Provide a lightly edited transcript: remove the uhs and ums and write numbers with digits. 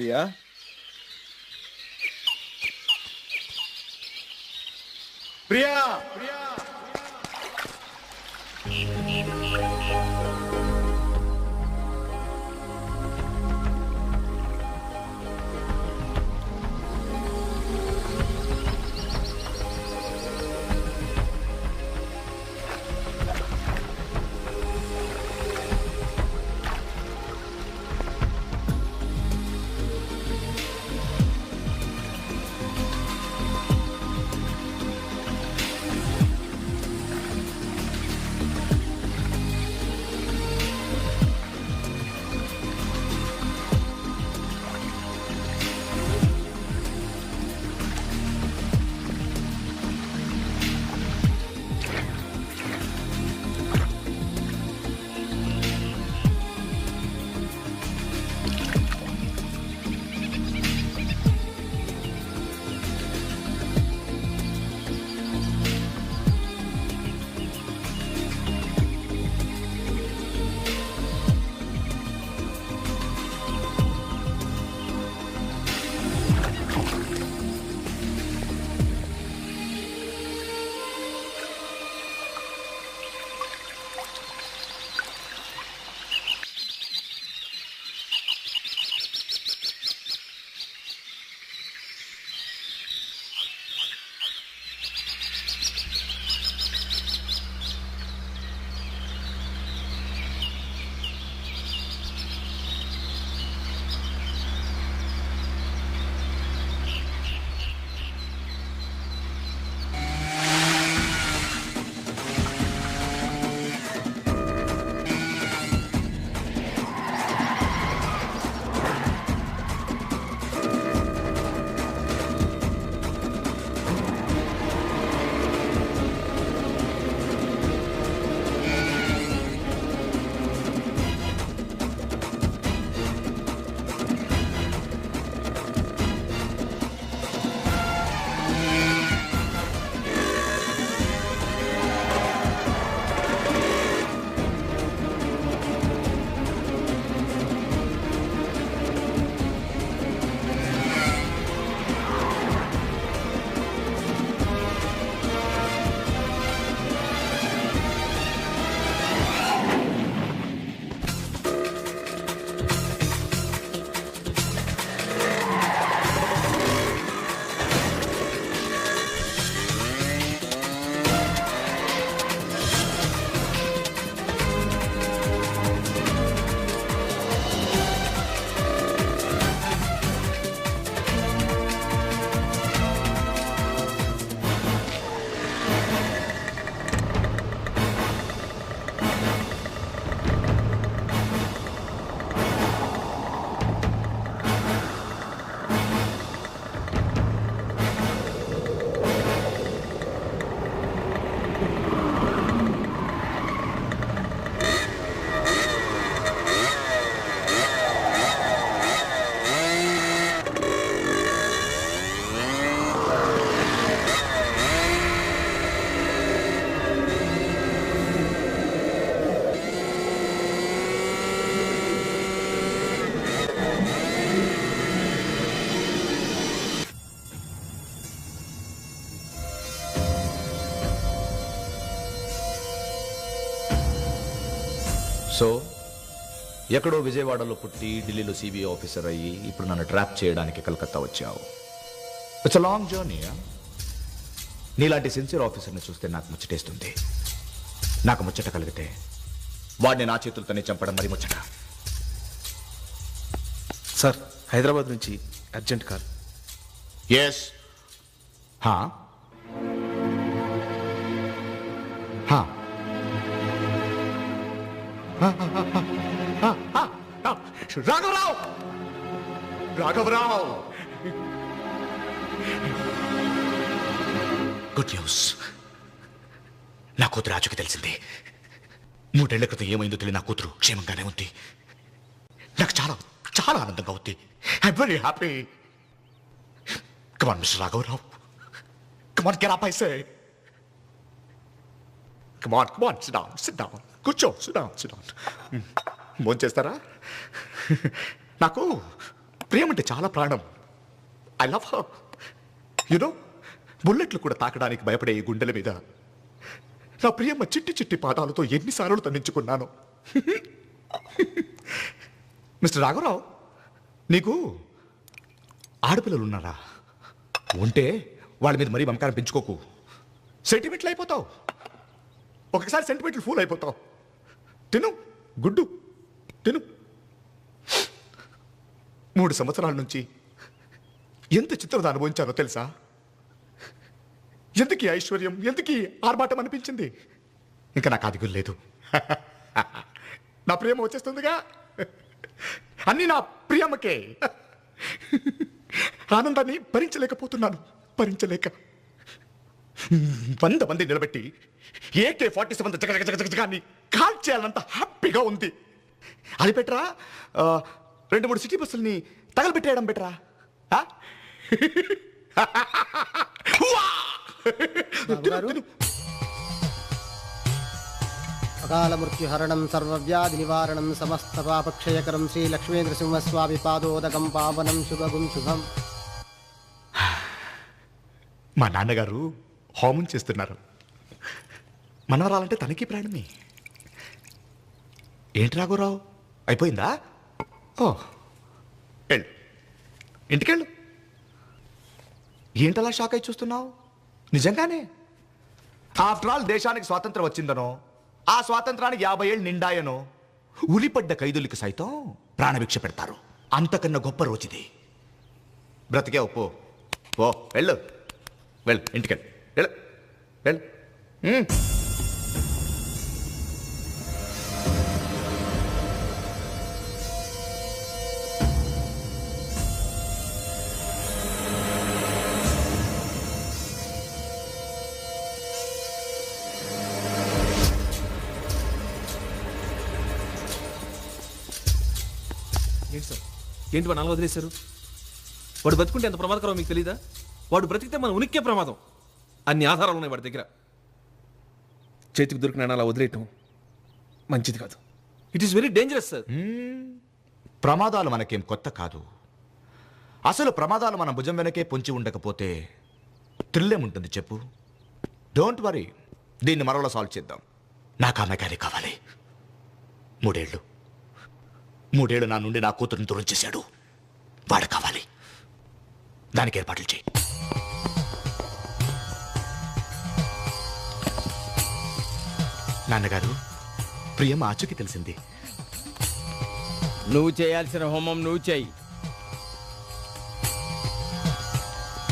Priya, Priya, Priya. So ఎక్కడో విజయవాడలో పుట్టి ఢిల్లీలో సిబిఐ ఆఫీసర్ అయ్యి ఇప్పుడు నన్ను ట్రాప్ చేయడానికి కలకత్తా వచ్చావు. It's a long journey. నీలాంటి సిన్సియర్ ఆఫీసర్ని చూస్తే నాకు ముచ్చటేస్తుంది. నాకు ముచ్చట కలిగితే వాడిని నా చేతులతోనే చంపడం మరి ముచ్చట. సార్, హైదరాబాద్ నుంచి అర్జెంట్ కాల్. ఎస్. హా హా రాఘవరావు, రాఘవరావు, గుడ్ న్యూస్. నా కూతురు రాజుకి తెలిసింది. 3 ఏళ్ల క్రితం ఏమైందో తెలియదు. నా కూతురు క్షేమంగానే ఉంది. నాకు చాలా చాలా ఆనందంగా ఉంది. I'm very happy. Come on mister రాఘవరావు, come on get up I say. Come on come on, sit down, sit down, కూర్చో, సిట్ డౌన్, సిట్ డౌన్. భోంచేస్తారా? నాకు ప్రియం అంటే చాలా ప్రాణం. I love her. యునో, బుల్లెట్లు కూడా తాకడానికి భయపడే ఈ గుండెల మీద నా ప్రియమ్మ చిట్టి చిట్టి పాదాలతో ఎన్నిసార్లు తండించుకున్నాను. మిస్టర్ రాఘవరావు, నీకు ఆడపిల్లలు ఉన్నారా? ఉంటే వాళ్ళ మీద మరీ మమకారం పెంచుకోకు. సెంటిమెంట్లు అయిపోతావు. ఒకసారి సెంటిమెంట్లు ఫూల్ అయిపోతావు. తిను గుడ్డు తిను. 3 సంవత్సరాల నుంచి ఎంత చిత్రత అనుభవించానో తెలుసా? ఎందుకీ ఐశ్వర్యం, ఎందుకీ ఆర్భాటం అనిపించింది? ఇంకా నాకు అదిగులు లేదు. నా ప్రేమ వచ్చేస్తుందిగా. అన్నీ నా ప్రియమ్మకే. ఆనందాన్ని భరించలేకపోతున్నాను. భరించలేక 100 మంది నిలబెట్టి AK-47 జగజగజగజగాన్ని కాల్ చేయాలంత హ్యాపీగా ఉంది. అది బెటరా 2-3 సిటీ బస్సుల్ని తగలబెట్టేయడం బెటరా? అకాల మృత్యుహరణం సర్వవ్యాధి నివారణం సమస్త పాపక్షయకరం శ్రీ లక్ష్మీనృసింహస్వామి పాదోదకం పావనం శుభగుం శుభం. మా నాన్నగారు హోమం చేస్తున్నారు. మనవరాలంటే తనకి ప్రాణమే. ఏంటి రాఘవరావు, అయిపోయిందా? ఓ, వెళ్ళు, ఇంటికెళ్ళు. ఏంటలా షాక్ అయి చూస్తున్నావు? నిజంగానే ఆఫ్టర్ ఆల్ దేశానికి స్వాతంత్రం వచ్చిందనో, ఆ స్వాతంత్రానికి 50 ఏళ్ళు నిండాయనో ఉలిపడ్డ ఖైదులకి సైతం ప్రాణభిక్ష పెడతారు. అంతకన్నా గొప్ప రోజుది. బ్రతికే ఒప్పు. ఓ వెళ్ళు, వెళ్ళు, ఇంటికెళ్ళు, వెళ్ళు, వెళ్ళు. ఏంటి సార్, ఏంటి వాడు అలా వదిలేశారు? వాడు బతుకుంటే ఎంత ప్రమాదకరం మీకు తెలీదా? వాడు బ్రతికితే మన ఉనికే ప్రమాదం. అన్ని ఆధారాలు ఉన్నాయి వాడి దగ్గర. చేతికి దొరికిన అలా వదిలేయటం మంచిది కాదు. It is very dangerous sir. ప్రమాదాలు మనకేం కొత్త కాదు. అసలు ప్రమాదాలు మన భుజం వెనకే పొంచి ఉండకపోతే థ్రిల్లేముంటుంది చెప్పు? డోంట్ వరీ, దీన్ని మరోలా సాల్వ్ చేద్దాం. నాకు ఆ మెకానిక్ కావాలి. 3 ఏళ్ళు నా నుండి నా కూతురుని దూరం చేశాడు. వాడు కావాలి. దానికి ఏర్పాట్లు చేయి. నాన్నగారు, ప్రియం ఆచూకీ తెలిసింది. నువ్వు చేయాల్సిన హోమం నువ్వు చేయి.